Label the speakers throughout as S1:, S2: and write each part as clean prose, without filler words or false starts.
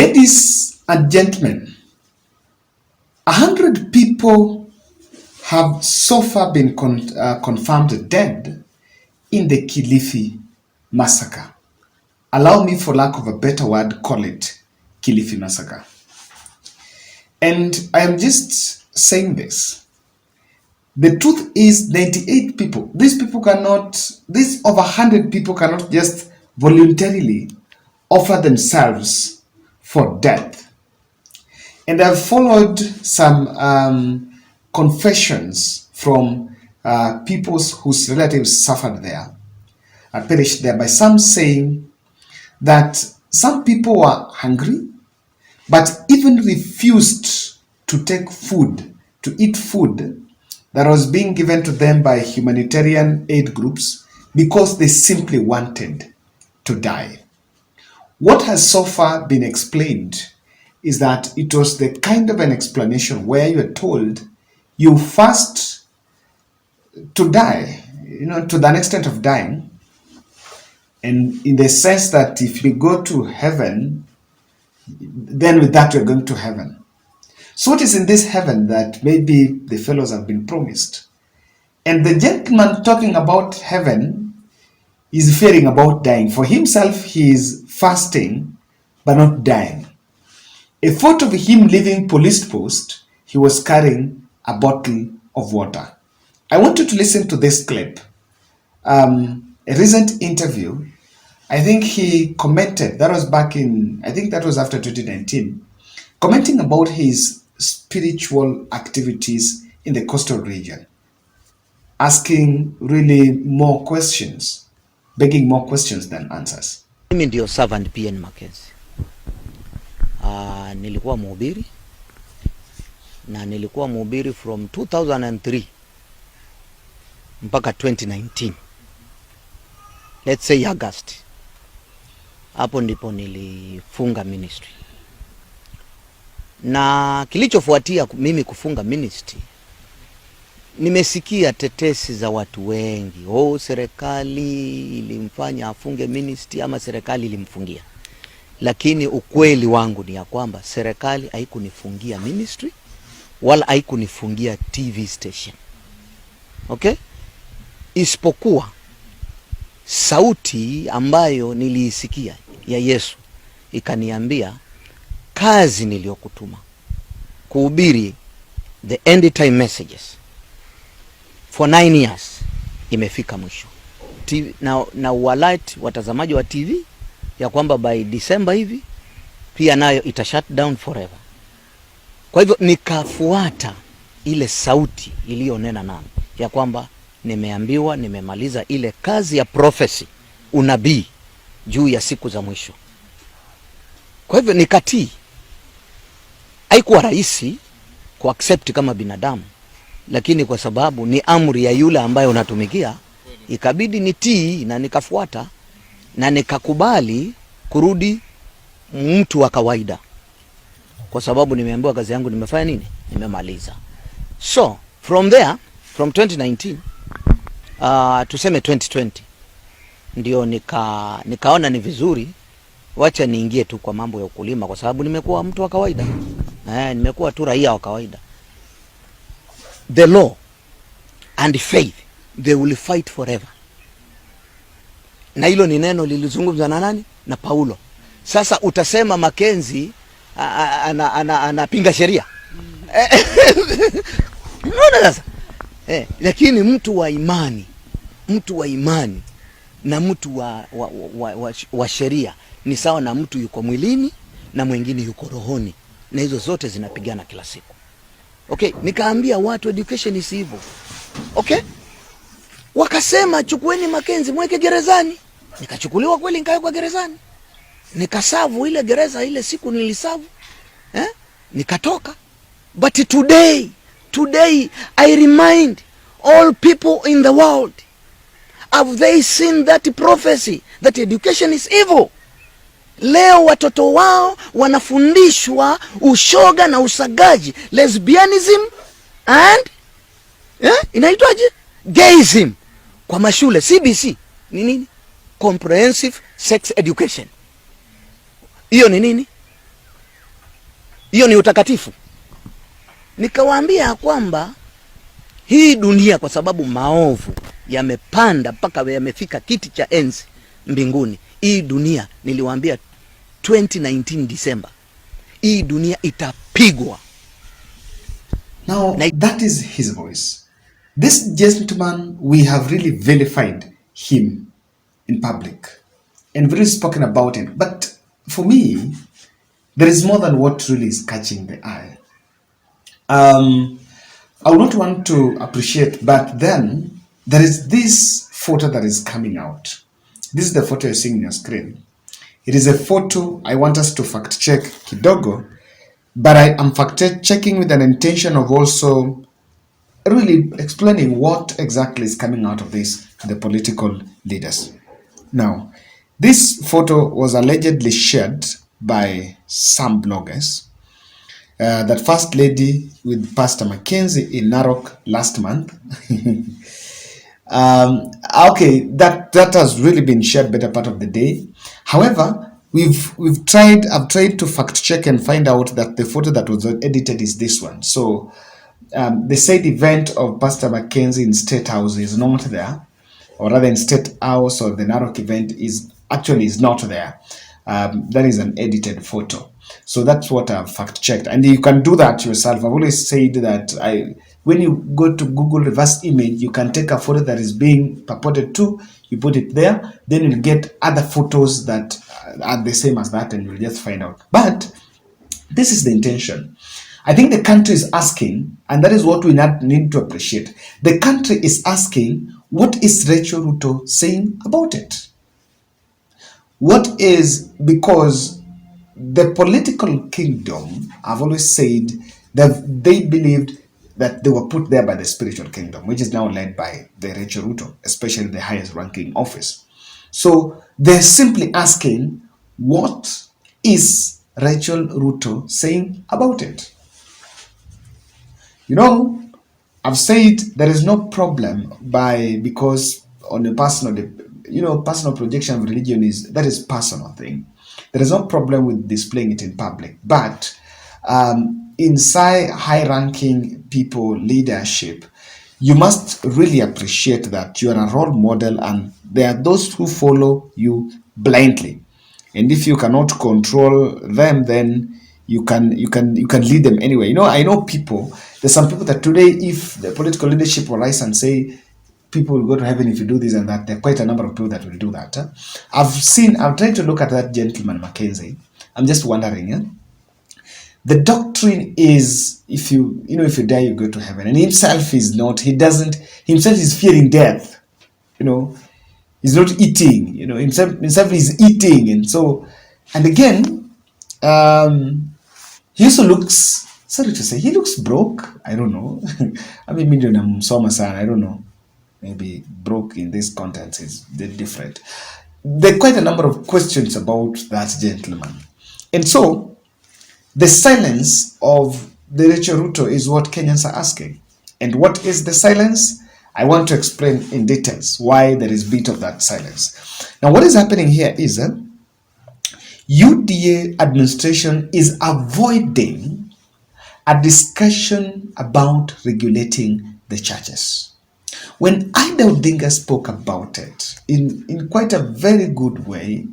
S1: Ladies and gentlemen, 100 people have so far been confirmed dead in the Kilifi massacre. Allow me, for lack of a better word, call it Kilifi massacre. And I am just saying this. The truth is 98 people, these over 100 people cannot just voluntarily offer themselves for death. And I've followed some confessions from people whose relatives suffered there, perished there, by some saying that some people were hungry, but even refused to take food, to eat food that was being given to them by humanitarian aid groups because they simply wanted to die. What has so far been explained is that it was the kind of an explanation where you are told you fast to die, to the extent of dying, and in the sense that if you go to heaven, then with that you're going to heaven. So what is in this heaven that maybe the fellows have been promised? And the gentleman talking about heaven is fearing about dying. For himself, he is fasting but not dying. A photo of him leaving police post, he was carrying a bottle of water. I want you to listen to this clip. A recent interview, I think he commented, that was back in, I think that was after 2019, commenting about his spiritual activities in the coastal region, asking really more questions, begging more questions than answers.
S2: Mimi ndio servant PN Mackenzie. Nilikuwa mhubiri na nilikuwa mhubiri from 2003 mpaka 2019. Let's say August. Hapo ndipo nilifunga ministry. Na kilichofuatia mimi kufunga ministry, nimesikia tetesi za watu wengi. Serikali ilimfanya afunge ministry ama serikali ilimfungia. Lakini ukweli wangu ni ya kwamba serikali haikunifungia ministry wala haikunifungia TV station. Okay? Isipokuwa sauti ambayo niliisikia ya Yesu ikaniambia kazi niliyokutuma kuhubiri the end time messages for 9 years imefika mwisho. Na ualert watazamaji wa TV ya kwamba by December hivi pia nayo ita shut down forever. Kwa hivyo nikafuata ile sauti iliyonena nami ya kwamba nimeambiwa nimemaliza ile kazi ya prophecy, unabii juu ya siku za mwisho. Kwa hivyo nikatii. Haikuwa rahisi ku accept kama binadamu, lakini kwa sababu ni amri ya yule ambaye unatumikia, ikabidi nitii na nikafuata na nikakubali kurudi mtu wa kawaida. Kwa sababu nimeambiwa kazi yangu nimefanya nini? Nimemaliza. So, from there, from 2019, tuseme 2020, ndio nikaona ni vizuri wacha niingie tu kwa mambo ya ukulima, kwa sababu nimekuwa mtu wa kawaida. Nimekuwa tu raia wa kawaida. The law and faith, they will fight forever. Na hilo ni neno lilizungumza na nani? Na Paulo. Sasa utasema Mackenzie anapinga sheria. Unaona sasa? Lakini mtu wa imani na mtu wa sheria ni sawa na mtu yuko mwilini na mwingine yuko rohoni, na hizo zote zinapigana kila siku. Okay, nikaambia watu education is hivyo. Okay? Wakasema chukueni Mackenzie mweke gerezani. Nikachukuliwa kweli, nikawekwa gerezani. Nikasavu ile gereza ile siku nilisavu. Nikatoka. But today I remind all people in the world, have they seen that prophecy that education is evil? Leo watoto wao wanafundishwa ushoga na usagaji, lesbianism and inaitwaje? Gayism kwa mashule. CBC ni nini? Comprehensive Sex Education. Hiyo ni nini? Hiyo ni utakatifu. Nikawaambia kwamba hii dunia, kwa sababu maovu yamepanda mpaka yamefika kiti cha enzi mbinguni, hii dunia, niliwaambia 2019 December, hii dunia itapigwa.
S1: Now, that is his voice. This gentleman, we have really vilified him in public and really spoken about him. But for me, there is more than what really is catching the eye. I would not want to appreciate, but then there is this photo that is coming out. This is the photo you're seeing on your screen. It is a photo I want us to fact check kidogo, but I am fact checking with an intention of also really explaining what exactly is coming out of this to the political leaders. Now, this photo was allegedly shared by some bloggers. That First Lady with Pastor Mackenzie in Narok last month. Okay, that has really been shared better part of the day. However, I've tried to fact check and find out that the photo that was edited is this one. So the said event of Pastor Mackenzie in Statehouse is not there, or rather in Statehouse, or the Narok event is not there. That is an edited photo. So that's what I've fact checked, and you can do that yourself. I've always said that when you go to Google reverse image, you can take a photo that is being purported to, you put it there, then you'll get other photos that are the same as that, and you'll just find out. But this is the intention. I think the country is asking, and that is what we need to appreciate. The country is asking, what is Rachel Ruto saying about it? What is, because the political kingdom, I've always said that they believed that they were put there by the spiritual kingdom, which is now led by the Rachel Ruto, especially the highest ranking office. So they're simply asking, what is Rachel Ruto saying about it? You know, I've said there is no problem because on a personal, personal projection of religion that is personal thing. There is no problem with displaying it in public, but inside high-ranking people leadership, you must really appreciate that you are a role model, and there are those who follow you blindly. And if you cannot control them, then you can lead them anyway. I know people. There's some people that today, if the political leadership will rise and say people will go to heaven if you do this and that, there are quite a number of people that will do that. I've tried to look at that gentleman, Mackenzie. I'm just wondering, the doctrine is if you die, you go to heaven. And himself is not, himself is fearing death. He's not eating, himself is eating. And again, he also looks, sorry to say, he looks broke. I don't know. I mean, I don't know. Maybe broke in this context is different. There are quite a number of questions about that gentleman. And so, the silence of the Rachel Ruto is what Kenyans are asking. And what is the silence? I want to explain in details why there is a bit of that silence. Now, what is happening here is UDA administration is avoiding a discussion about regulating the churches. When Ida Odinga spoke about it in quite a very good way,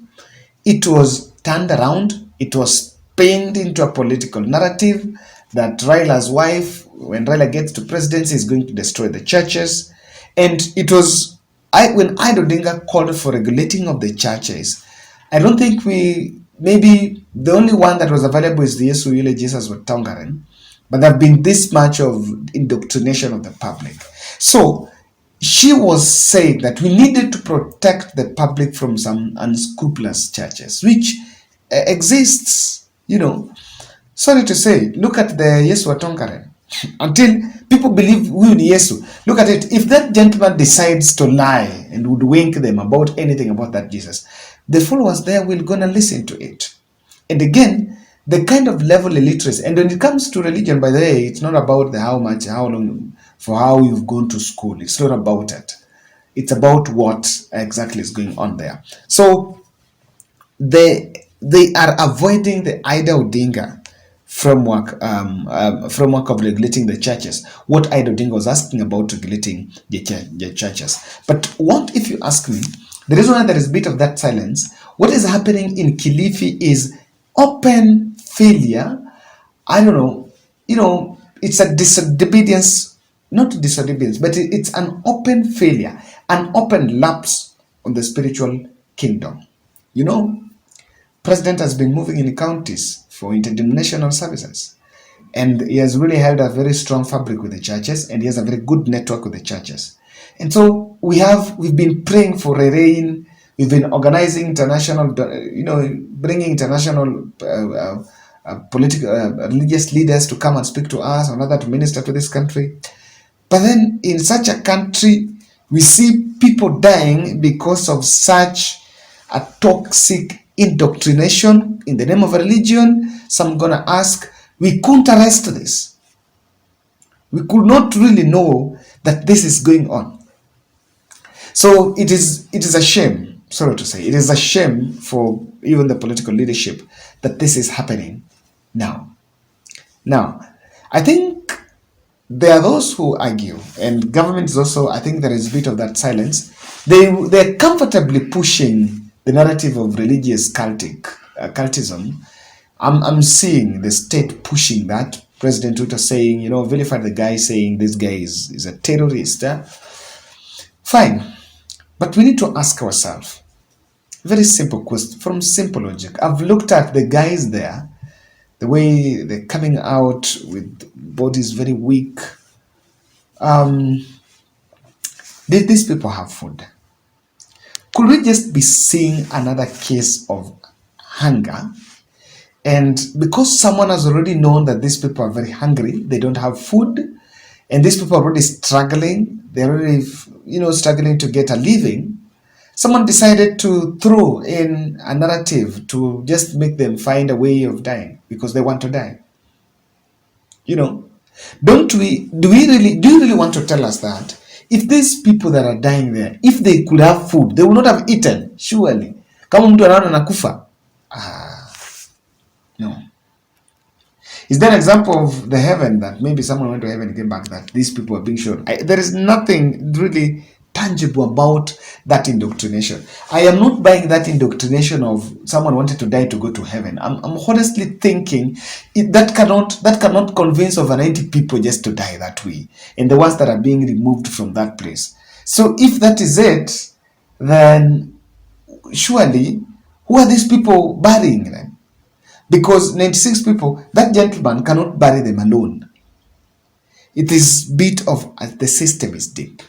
S1: it was turned around, it was pinned into a political narrative that Raila's wife, when Raila gets to presidency, is going to destroy the churches. And it was, when Ida Odinga called for regulating of the churches, I don't think maybe the only one that was available is the Yesu Yule Jesus with Tongaren, but there have been this much of indoctrination of the public. So she was saying that we needed to protect the public from some unscrupulous churches, which exists, Sorry to say, look at the Yesu Tongaren. Until people believe we in Yesu, look at it. If that gentleman decides to lie and would wink them about anything about that Jesus, the followers there will gonna listen to it. And again, the kind of level illiteracy, and when it comes to religion, by the way, it's not about how long, for how you've gone to school. It's not about it. It's about what exactly is going on there. So they are avoiding the Ida Odinga framework of regulating the churches. What Ida Odinga was asking about regulating the churches. But what if you ask me, the reason why there is a bit of that silence, what is happening in Kilifi is open failure. I don't know, it's a disobedience, not disobedience, but it's an open failure, an open lapse on the spiritual kingdom. President has been moving in counties for interdenominational services, and he has really held a very strong fabric with the churches, and he has a very good network with the churches. And so we've been praying for a rain. We've been organizing international, bringing international political religious leaders to come and speak to us, or rather to minister to this country. But then in such a country, we see people dying because of such a toxic indoctrination in the name of a religion. Some gonna ask, we couldn't arrest this. We could not really know that this is going on. So it is a shame, sorry to say, it is a shame for even the political leadership that this is happening now. Now, I think there are those who argue, and governments also, I think there is a bit of that silence. They're comfortably pushing the narrative of religious cultism. I'm seeing the state pushing that. President Ruto saying, vilify the guy, saying this guy is a terrorist. Fine. But we need to ask ourselves, very simple question, from simple logic. I've looked at the guys there, the way they're coming out with bodies very weak. Did these people have food? Could we just be seeing another case of hunger? And because someone has already known that these people are very hungry, they don't have food, and these people are already struggling, they're already, struggling to get a living, someone decided to throw in a narrative to just make them find a way of dying because they want to die. Do you really want to tell us that if these people that are dying there, if they could have food, they would not have eaten, surely? Kama mtu anaona nakufa. No. Is there an example of the heaven that maybe someone went to heaven and came back that these people are being shown? There is nothing really tangible about that indoctrination. I am not buying that indoctrination of someone wanted to die to go to heaven. I'm honestly thinking that cannot convince over 90 people just to die that way, and the ones that are being removed from that place. So if that is it, then surely who are these people burying them? Because 96 people, that gentleman cannot bury them alone. It is bit of the system is deep.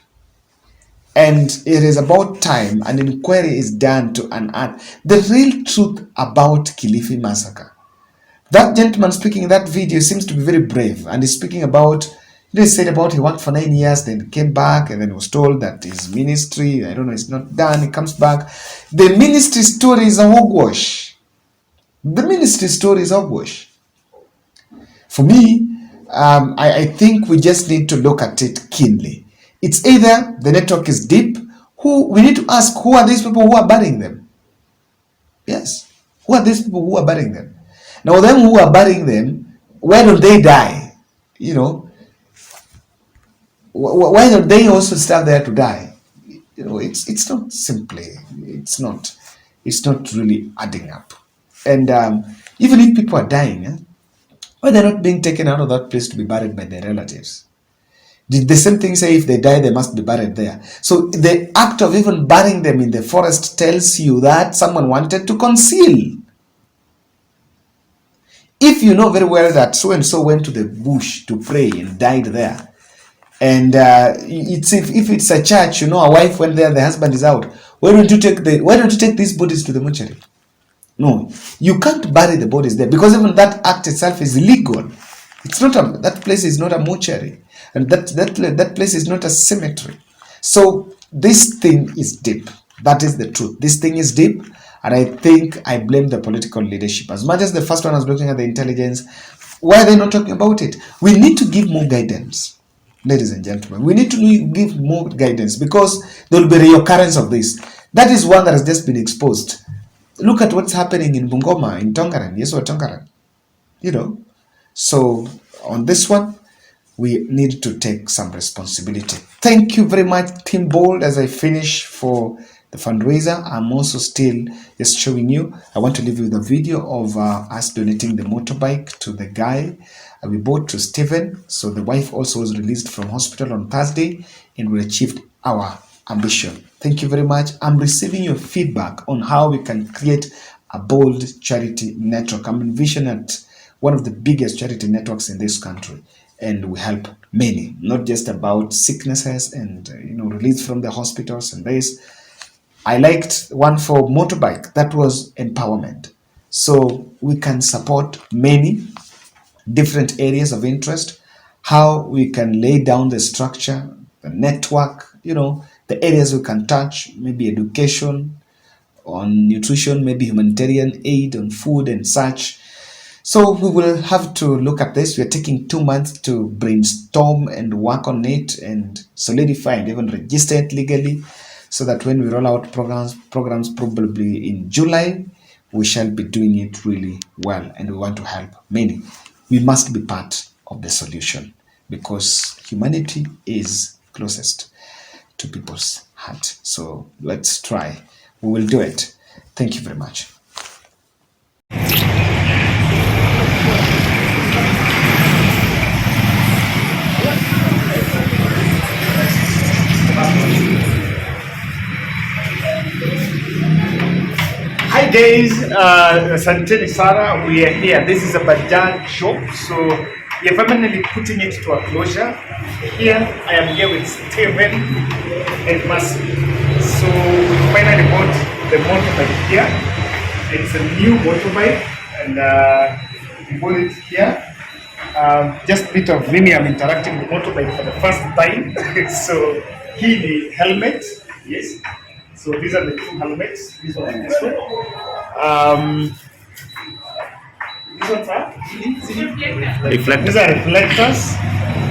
S1: And it is about time an inquiry is done to unearth the real truth about Kilifi massacre. That gentleman speaking in that video seems to be very brave, and he's speaking about, he said about he worked for 9 years, then came back, and then was told that his ministry, I don't know, it's not done, he comes back. The ministry story is a hogwash. The ministry story is hogwash. For me, I think we just need to look at it keenly. It's either the network is deep, we need to ask, who are these people who are burying them? Yes. Who are these people who are burying them? Now, them who are burying them, where do they die? Why don't they also start there to die? It's not simply, it's not really adding up. And even if people are dying, why they're not being taken out of that place to be buried by their relatives? Did the same thing say if they die, they must be buried there? So the act of even burying them in the forest tells you that someone wanted to conceal. If you know very well that so-and-so went to the bush to pray and died there, and if it's a church, a wife went there, the husband is out, why don't you take these bodies to the mortuary? No, you can't bury the bodies there, because even that act itself is illegal. It's not that place is not a mortuary, and that place is not a cemetery. So this thing is deep. That is the truth. This thing is deep, and I think I blame the political leadership. As much as the first one was looking at the intelligence, why are they not talking about it? We need to give more guidance, ladies and gentlemen. We need to give more guidance, because there will be reoccurrence of this. That is one that has just been exposed. Look at what's happening in Bungoma, in Tongaren, yes, or Tongaren. So on this one, we need to take some responsibility. Thank you very much, Team Bold. As I finish for the fundraiser, I'm also still just showing you. I want to leave you with a video of us donating the motorbike to the guy we bought to Stephen. So the wife also was released from hospital on Thursday, and we achieved our ambition. Thank you very much. I'm receiving your feedback on how we can create a bold charity network. I'm envisioning at one of the biggest charity networks in this country, and we help many, not just about sicknesses and release from the hospitals and this. I liked one for motorbike, that was empowerment. So we can support many different areas of interest, how we can lay down the structure, the network, the areas we can touch, maybe education, on nutrition, maybe humanitarian aid, on food and such. So we will have to look at this. We are taking 2 months to brainstorm and work on it and solidify and even register it legally, so that when we roll out programs probably in July, we shall be doing it really well, and we want to help many. We must be part of the solution, because humanity is closest to people's heart. So let's try. We will do it. Thank you very much.
S3: Hi guys, Santeni Sara, we are here. This is a Bajaj shop, so we are finally putting it to a closure. Here, I am here with Steven and Mercy. So we finally bought the motorbike here. It's a new motorbike, and we bought it here. Just a bit of Vinny, I'm interacting with the motorbike for the first time. So here the helmet, yes. So these are the two helmets. This one and this one. These ones are reflectors. These are reflectors.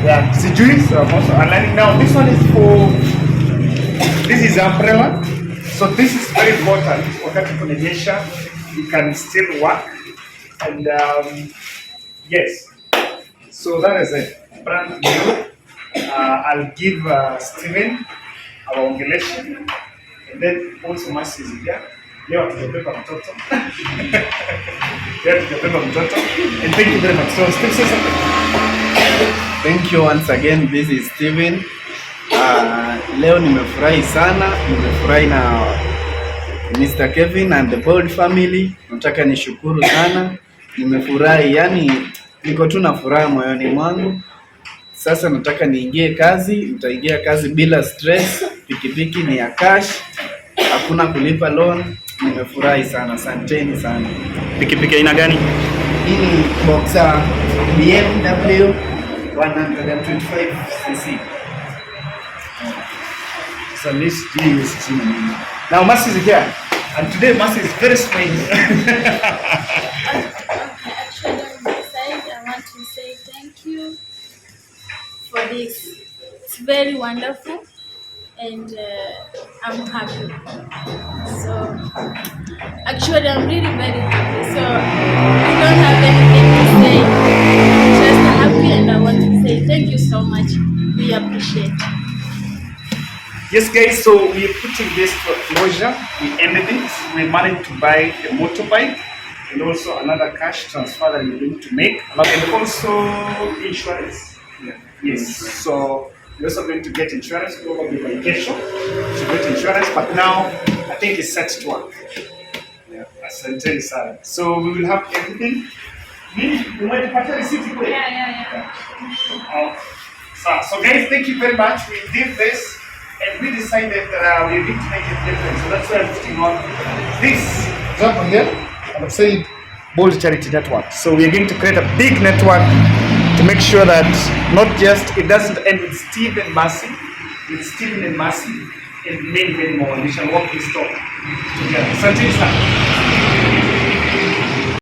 S3: Yeah, sijui. So I'm also aligning now. This one is for. This is umbrella. So this is very important. Wakati kunyesha, you can still work. And yes. So that is a brand new. I'll give Steven our ongelation. And then also Mercy is here. Leo tujabeba mtoto. Leo tujabeba mtoto. And thank you very much. So Steve, say something.
S4: Thank you once again. This is Steven. Leo nimefurahi sana. Nimefurahi na Mr. Kevin and the Bold family. Nataka nishukuru sana. Nimefurahi, yani niko tu na furaha moyoni mwangu. Sasa nataka niingie kazi, nitaingia kazi bila stress. Pikipiki ni ya cash, hakuna kulipa loan. Nimefurahi sana, asanteni sana.
S3: Pikipiki aina gani?
S4: Hii ni Boxer BMW 125cc.
S3: So this is now Mercy is here, and today Mercy is very smiling.
S5: Actually, on my side, I want to say thank you for this. It's very wonderful, and I'm happy. So actually, I'm really very happy. So I don't have anything to say. I'm just happy, and I want to say thank you so much. We appreciate it.
S3: Yes, guys. So we are putting this to a closure. We ended it. We managed to buy a motorbike and also another cash transfer that we're going to make, and also insurance. Yeah. Yes. So we're also going to get insurance. Probably vacation to get insurance, but now I think it's set to work. Yeah. Asante sana. So we will have everything. You might have a receipt.
S5: Yeah.
S3: So guys, thank you very much. We did this, and we decided that we need to make it different. So that's why I'm putting on this example here. I've said Bold Charity Network. So we're going to create a big network to make sure that not just it doesn't end with Steve and Mercy, with Stephen and Mercy, and many more. We shall walk this talk together. Santi,